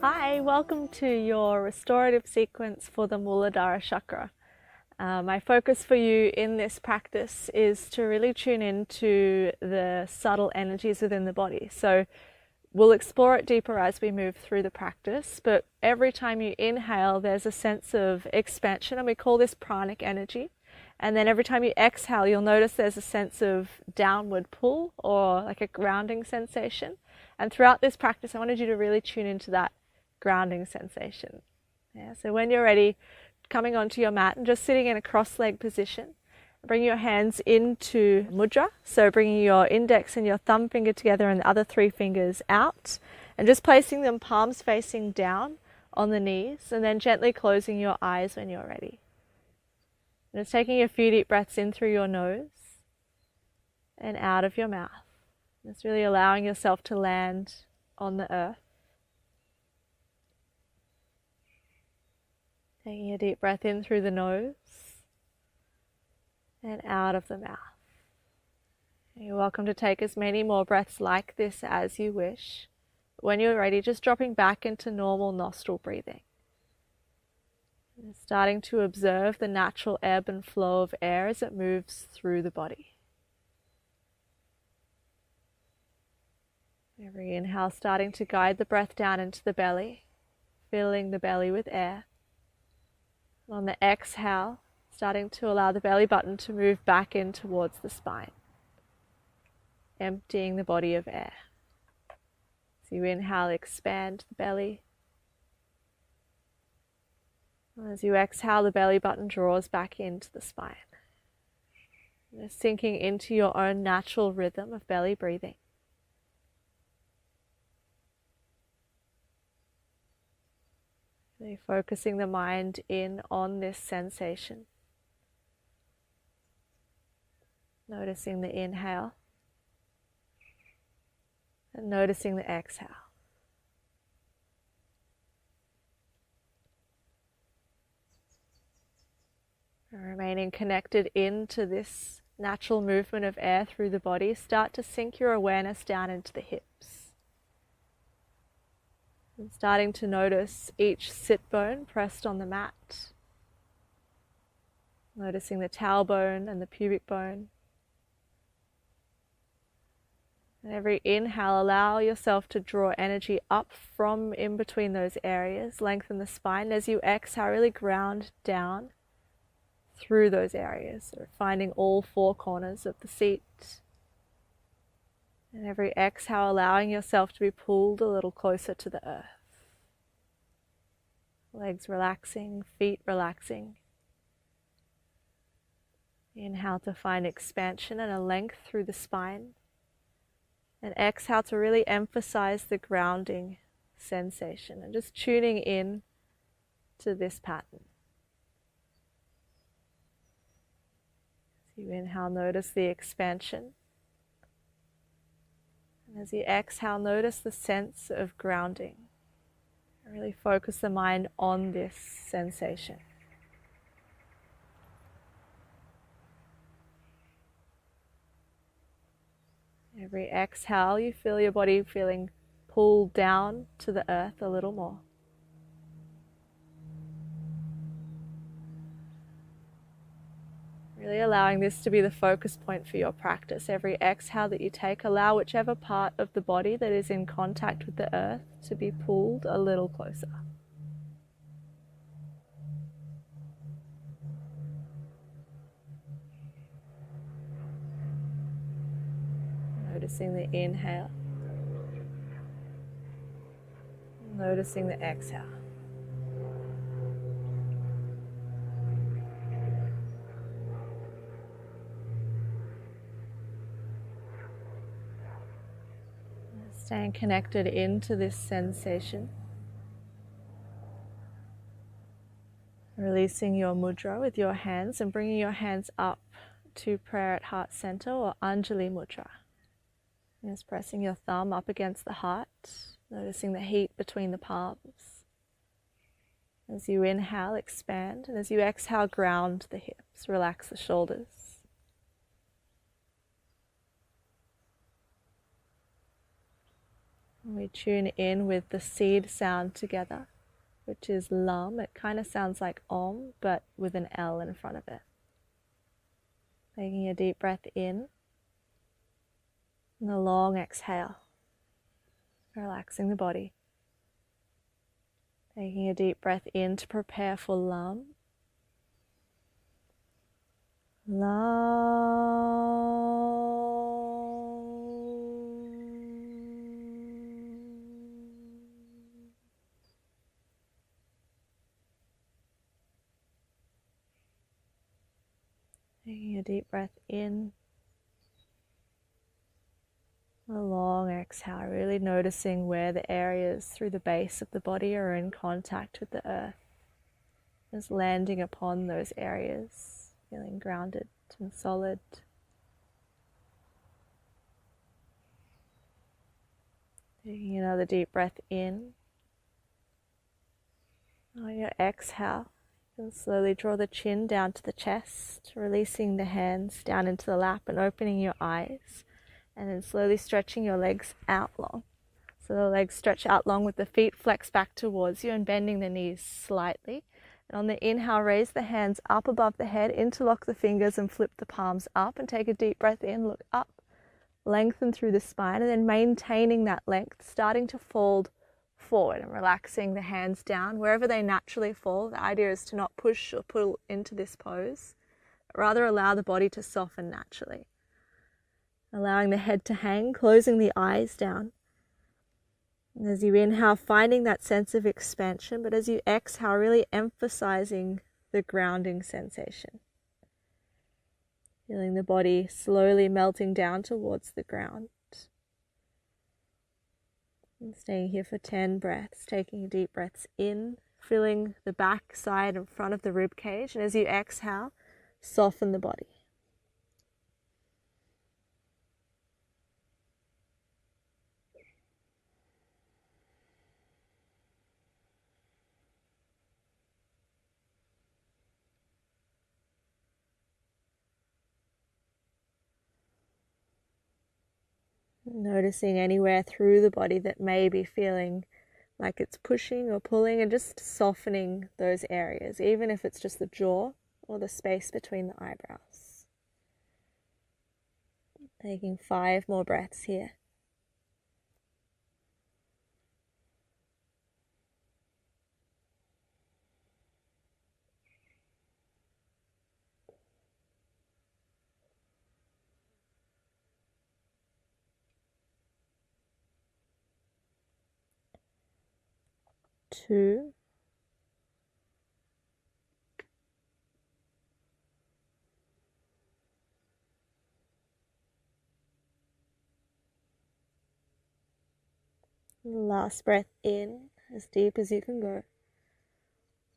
Hi, welcome to your restorative sequence for the Muladhara chakra. My focus for you in this practice is to really tune into the subtle energies within the body. So we'll explore it deeper as we move through the practice, but every time you inhale, there's a sense of expansion, and we call this pranic energy. And then every time you exhale, you'll notice there's a sense of downward pull or like a grounding sensation. And throughout this practice, I wanted you to really tune into that grounding sensation. So when you're ready, coming onto your mat and just sitting in a cross-legged position, bring your hands into mudra. So bringing your index and your thumb finger together and the other three fingers out, and just placing them palms facing down on the knees, and then gently closing your eyes when you're ready. And just taking a few deep breaths in through your nose and out of your mouth. Just really allowing yourself to land on the earth. Taking a deep breath in through the nose and out of the mouth. You're welcome to take as many more breaths like this as you wish. When you're ready, just dropping back into normal nostril breathing. And starting to observe the natural ebb and flow of air as it moves through the body. Every inhale starting to guide the breath down into the belly, filling the belly with air. On the exhale, starting to allow the belly button to move back in towards the spine, emptying the body of air. So you inhale, expand the belly. As you exhale, the belly button draws back into the spine. Just sinking into your own natural rhythm of belly breathing. Focusing the mind in on this sensation. Noticing the inhale and noticing the exhale. And remaining connected into this natural movement of air through the body, start to sink your awareness down into the hips. And starting to notice each sit bone pressed on the mat. Noticing the tailbone and the pubic bone. And every inhale, allow yourself to draw energy up from in between those areas, lengthen the spine. As you exhale, really ground down through those areas, so finding all four corners of the seat. And every exhale, allowing yourself to be pulled a little closer to the earth. Legs relaxing, feet relaxing. Inhale to find expansion and a length through the spine. And exhale to really emphasize the grounding sensation and just tuning in to this pattern. As you inhale, notice the expansion. And as you exhale, notice the sense of grounding. Really focus the mind on this sensation. Every exhale, you feel your body feeling pulled down to the earth a little more. Really allowing this to be the focus point for your practice. Every exhale that you take, allow whichever part of the body that is in contact with the earth to be pulled a little closer. Noticing the inhale. Noticing the exhale. Staying connected into this sensation. Releasing your mudra with your hands and bringing your hands up to prayer at heart center or Anjali mudra. Just pressing your thumb up against the heart, noticing the heat between the palms. As you inhale, expand, and as you exhale, ground the hips, relax the shoulders. We tune in with the seed sound together, which is Lam. It kind of sounds like Om, but with an L in front of it. Taking a deep breath in and a long exhale, relaxing the body. Taking a deep breath in to prepare for Lam. Taking a deep breath in, a long exhale, really noticing where the areas through the base of the body are in contact with the earth. Just landing upon those areas, feeling grounded and solid. Taking another deep breath in. On your exhale, you can slowly draw the chin down to the chest, releasing the hands down into the lap and opening your eyes, and then slowly stretching your legs out long. So the legs stretch out long with the feet flexed back towards you and bending the knees slightly. And on the inhale, raise the hands up above the head, interlock the fingers and flip the palms up, and take a deep breath in, look up, lengthen through the spine, and then maintaining that length, starting to fold forward and relaxing the hands down wherever they naturally fall. The idea is to not push or pull into this pose, but rather allow the body to soften naturally. Allowing the head to hang, closing the eyes down. And as you inhale, finding that sense of expansion, but as you exhale, really emphasizing the grounding sensation. Feeling the body slowly melting down towards the ground. And staying here for 10 breaths, taking deep breaths in, filling the back, side and front of the rib cage. And as you exhale, soften the body. Noticing anywhere through the body that may be feeling like it's pushing or pulling, and just softening those areas, even if it's just the jaw or the space between the eyebrows. Taking 5 more breaths here. Two. Last breath in, as deep as you can go.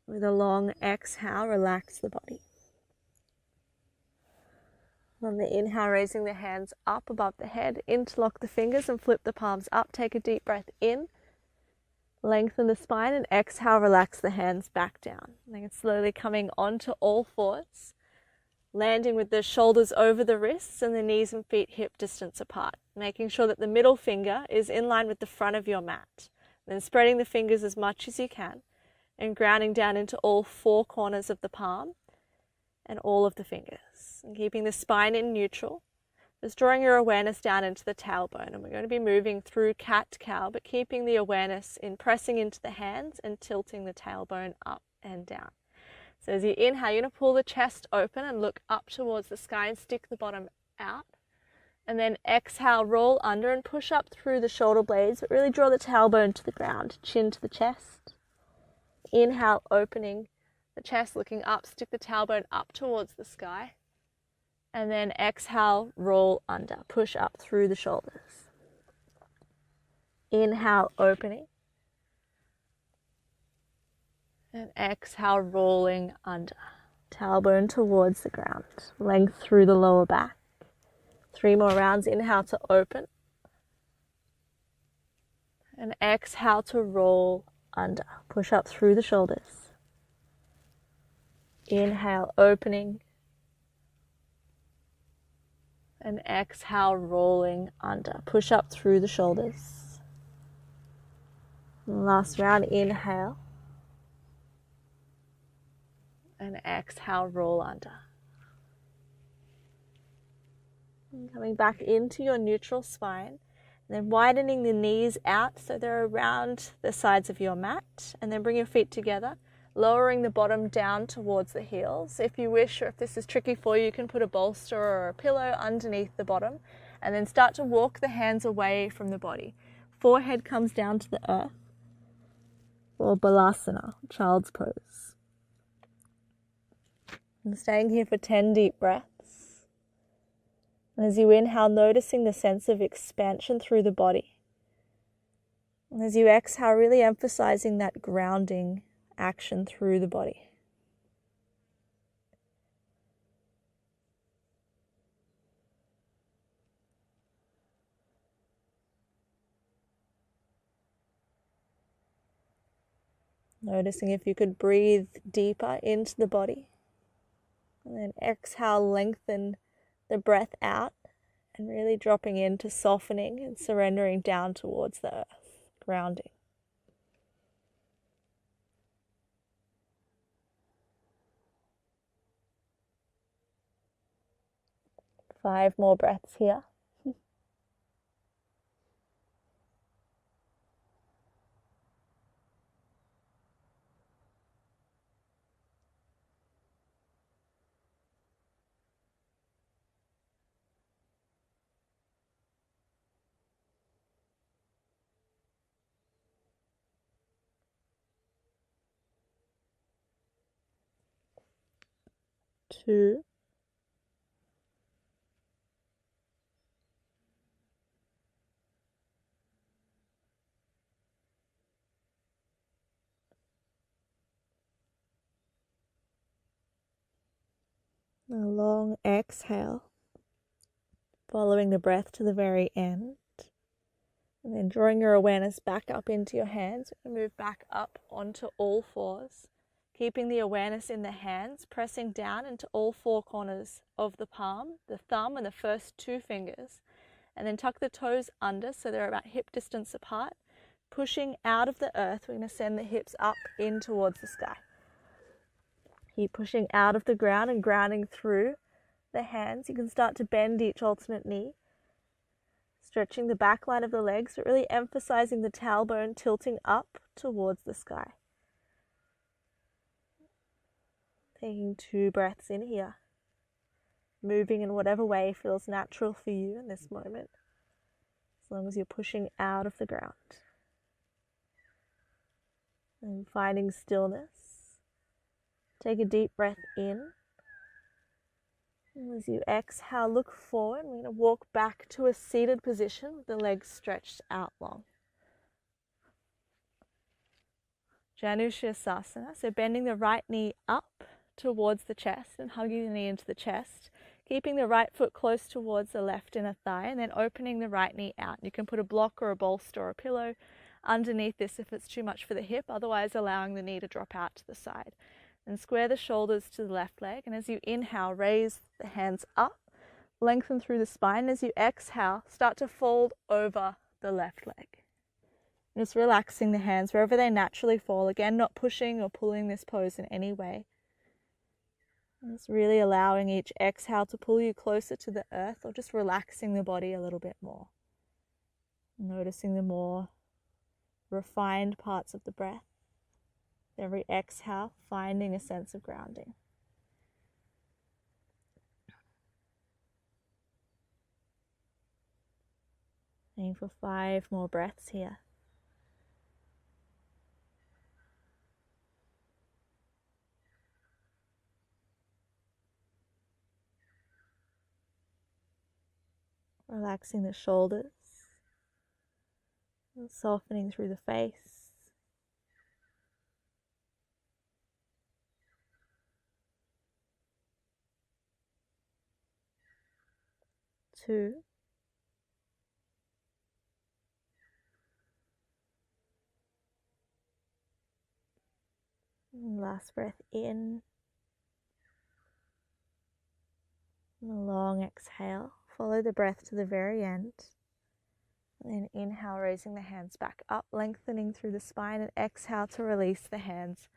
With a long exhale, relax the body. On the inhale, raising the hands up above the head, interlock the fingers and flip the palms up. Take a deep breath in, lengthen the spine, and exhale, relax the hands back down. And then slowly coming onto all fours, landing with the shoulders over the wrists and the knees and feet hip distance apart, making sure that the middle finger is in line with the front of your mat. Then spreading the fingers as much as you can and grounding down into all 4 corners of the palm and all of the fingers. And keeping the spine in neutral, just drawing your awareness down into the tailbone. And we're going to be moving through cat-cow, but keeping the awareness in pressing into the hands and tilting the tailbone up and down. So as you inhale, you're going to pull the chest open and look up towards the sky and stick the bottom out. And then exhale, roll under and push up through the shoulder blades, but really draw the tailbone to the ground, chin to the chest. Inhale, opening the chest, looking up, stick the tailbone up towards the sky. And then exhale, roll under, push up through the shoulders. Inhale, opening. And exhale, rolling under. Tailbone towards the ground. Length through the lower back. 3 more rounds. Inhale to open. And exhale to roll under. Push up through the shoulders. Inhale, opening. And exhale, rolling under. Push up through the shoulders. And last round, inhale. And exhale, roll under. And coming back into your neutral spine. And then widening the knees out so they're around the sides of your mat. And then bring your feet together, lowering the bottom down towards the heels. If you wish, or if this is tricky for you, you can put a bolster or a pillow underneath the bottom. And then start to walk the hands away from the body. Forehead comes down to the earth. Or Balasana, child's pose. And staying here for 10 deep breaths. And as you inhale, noticing the sense of expansion through the body. And as you exhale, really emphasizing that grounding action through the body. Noticing if you could breathe deeper into the body. And then exhale, lengthen the breath out. And really dropping into softening and surrendering down towards the earth, grounding. Five more breaths here. 2. A long exhale, following the breath to the very end. And then drawing your awareness back up into your hands, and move back up onto all fours. Keeping the awareness in the hands, pressing down into all four corners of the palm, the thumb and the first 2 fingers. And then tuck the toes under so they're about hip distance apart. Pushing out of the earth, we're going to send the hips up in towards the sky. Keep pushing out of the ground and grounding through the hands. You can start to bend each alternate knee. Stretching the back line of the legs, but really emphasizing the tailbone tilting up towards the sky. Taking 2 breaths in here. Moving in whatever way feels natural for you in this moment. As long as you're pushing out of the ground. And finding stillness. Take a deep breath in. And as you exhale, look forward. We're going to walk back to a seated position with the legs stretched out long. Janushirasana, so bending the right knee up towards the chest and hugging the knee into the chest. Keeping the right foot close towards the left inner thigh and then opening the right knee out. You can put a block or a bolster or a pillow underneath this if it's too much for the hip, otherwise allowing the knee to drop out to the side. And square the shoulders to the left leg. And as you inhale, raise the hands up, lengthen through the spine. As you exhale, start to fold over the left leg. Just relaxing the hands wherever they naturally fall. Again, not pushing or pulling this pose in any way. Just really allowing each exhale to pull you closer to the earth, or just relaxing the body a little bit more. Noticing the more refined parts of the breath. Every exhale, finding a sense of grounding. Aim for 5 more breaths here. Relaxing the shoulders, softening through the face. Two. And last breath in. And a long exhale. Follow the breath to the very end. Then inhale, raising the hands back up, lengthening through the spine, and exhale to release the hands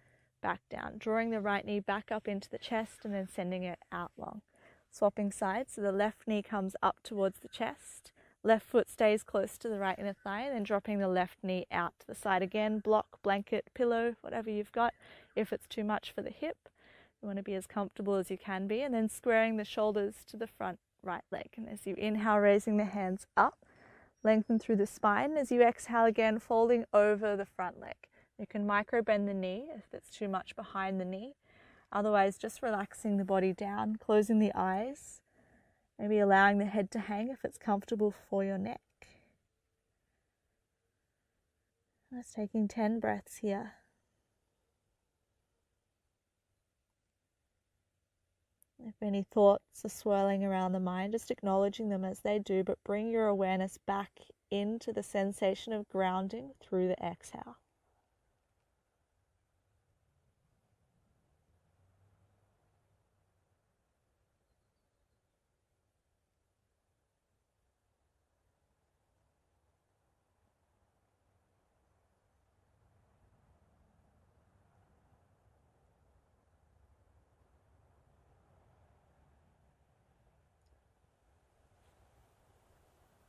back down, drawing the right knee back up into the chest and then sending it out long. Swapping sides, so the left knee comes up towards the chest, left foot stays close to the right inner thigh, and then dropping the left knee out to the side again. Block, blanket, pillow, whatever you've got. If it's too much for the hip, you want to be as comfortable as you can be, and then squaring the shoulders to the front right leg. And as you inhale, raising the hands up, lengthen through the spine. As you exhale again, folding over the front leg. You can micro bend the knee if it's too much behind the knee. Otherwise, just relaxing the body down, closing the eyes, maybe allowing the head to hang if it's comfortable for your neck. Just taking 10 breaths here. If any thoughts are swirling around the mind, just acknowledging them as they do, but bring your awareness back into the sensation of grounding through the exhale.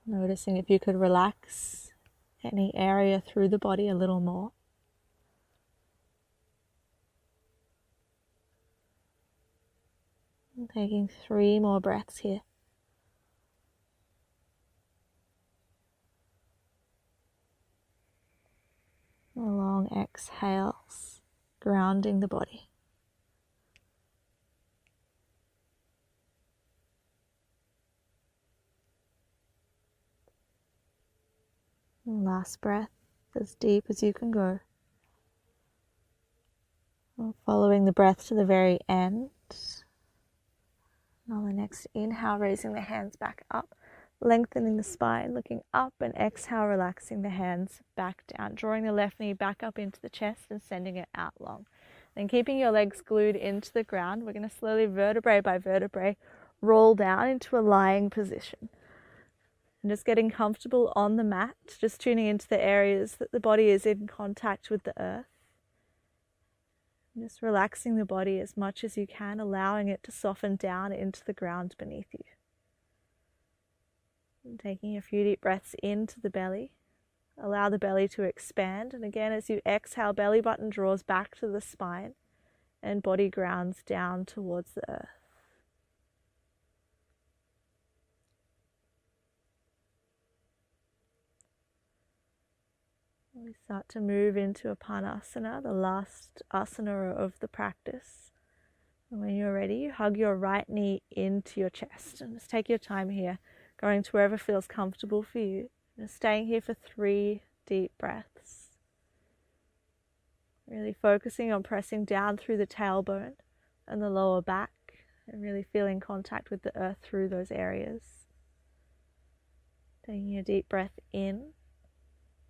Noticing if you could relax any area through the body a little more. And taking 3 more breaths here. Long exhales, grounding the body. And last breath, as deep as you can go. And following the breath to the very end. And on the next inhale, raising the hands back up, lengthening the spine, looking up, and exhale, relaxing the hands back down, drawing the left knee back up into the chest and sending it out long. Then keeping your legs glued into the ground, we're going to slowly, vertebrae by vertebrae, roll down into a lying position. And just getting comfortable on the mat, just tuning into the areas that the body is in contact with the earth. And just relaxing the body as much as you can, allowing it to soften down into the ground beneath you. And taking a few deep breaths into the belly. Allow the belly to expand. And again, as you exhale, belly button draws back to the spine and body grounds down towards the earth. We start to move into Apanasana, the last asana of the practice. And when you're ready, you hug your right knee into your chest. And just take your time here, going to wherever feels comfortable for you. Just staying here for 3 deep breaths. Really focusing on pressing down through the tailbone and the lower back, and really feeling contact with the earth through those areas. Taking a deep breath in.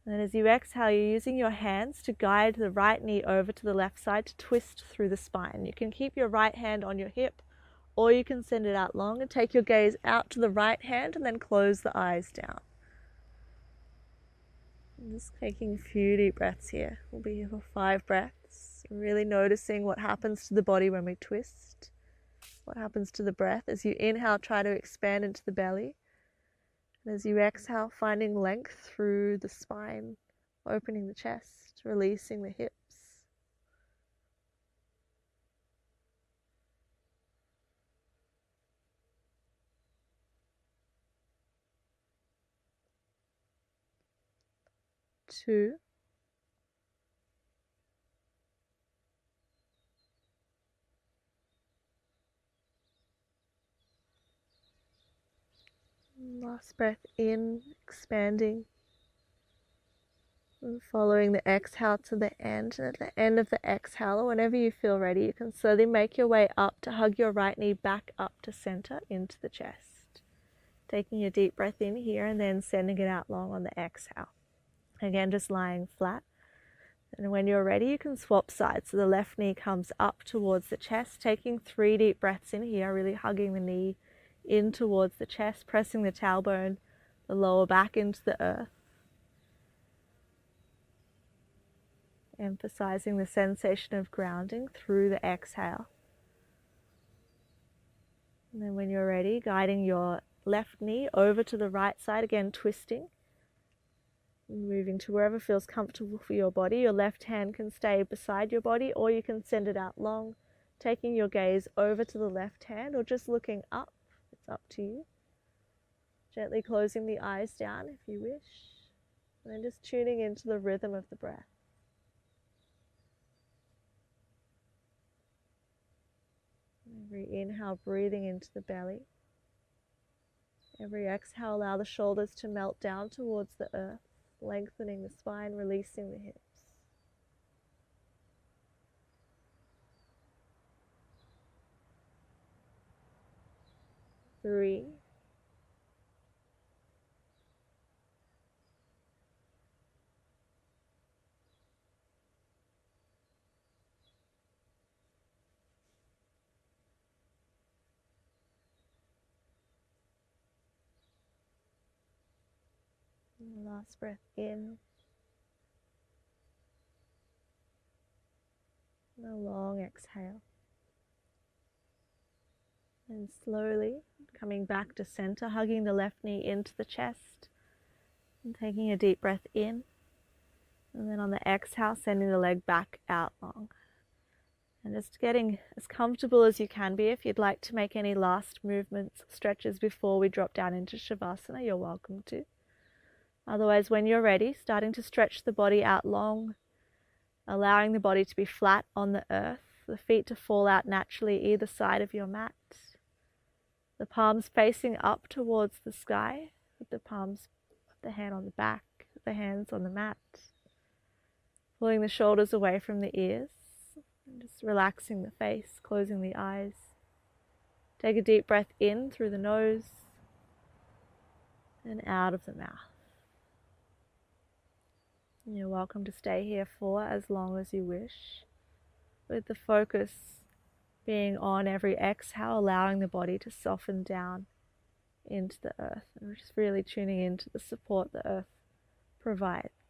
And then as you exhale, you're using your hands to guide the right knee over to the left side to twist through the spine. You can keep your right hand on your hip, or you can send it out long and take your gaze out to the right hand and then close the eyes down. And just taking a few deep breaths here. We'll be here for 5 breaths. Really noticing what happens to the body when we twist. What happens to the breath. As you inhale, try to expand into the belly. And as you exhale, finding length through the spine, opening the chest, releasing the hips. Two. Last breath in, expanding. And following the exhale to the end. And at the end of the exhale, or whenever you feel ready, you can slowly make your way up to hug your right knee back up to center into the chest. Taking a deep breath in here and then sending it out long on the exhale. Again, just lying flat. And when you're ready, you can swap sides. So the left knee comes up towards the chest, taking 3 deep breaths in here, really hugging the knee in towards the chest, pressing the tailbone, the lower back into the earth. emphasizing the sensation of grounding through the exhale. And then when you're ready, guiding your left knee over to the right side, again twisting, moving to wherever feels comfortable for your body. Your left hand can stay beside your body, or you can send it out long, taking your gaze over to the left hand or just looking up. It's up to you. Gently closing the eyes down if you wish, and then just tuning into the rhythm of the breath. Every inhale, breathing into the belly. Every exhale, allow the shoulders to melt down towards the earth, lengthening the spine, releasing the hips. 3, 2. Last breath in. And a long exhale. And slowly coming back to center, hugging the left knee into the chest. And taking a deep breath in. And then on the exhale, sending the leg back out long. And just getting as comfortable as you can be. If you'd like to make any last movements, stretches before we drop down into Shavasana, you're welcome to. Otherwise, when you're ready, starting to stretch the body out long, allowing the body to be flat on the earth, the feet to fall out naturally either side of your mat, the palms facing up towards the sky, with the palms of the hand on the back, the hands on the mat, pulling the shoulders away from the ears, and just relaxing the face, closing the eyes. Take a deep breath in through the nose and out of the mouth. You're welcome to stay here for as long as you wish, with the focus being on every exhale, allowing the body to soften down into the earth, and we're just really tuning into the support the earth provides.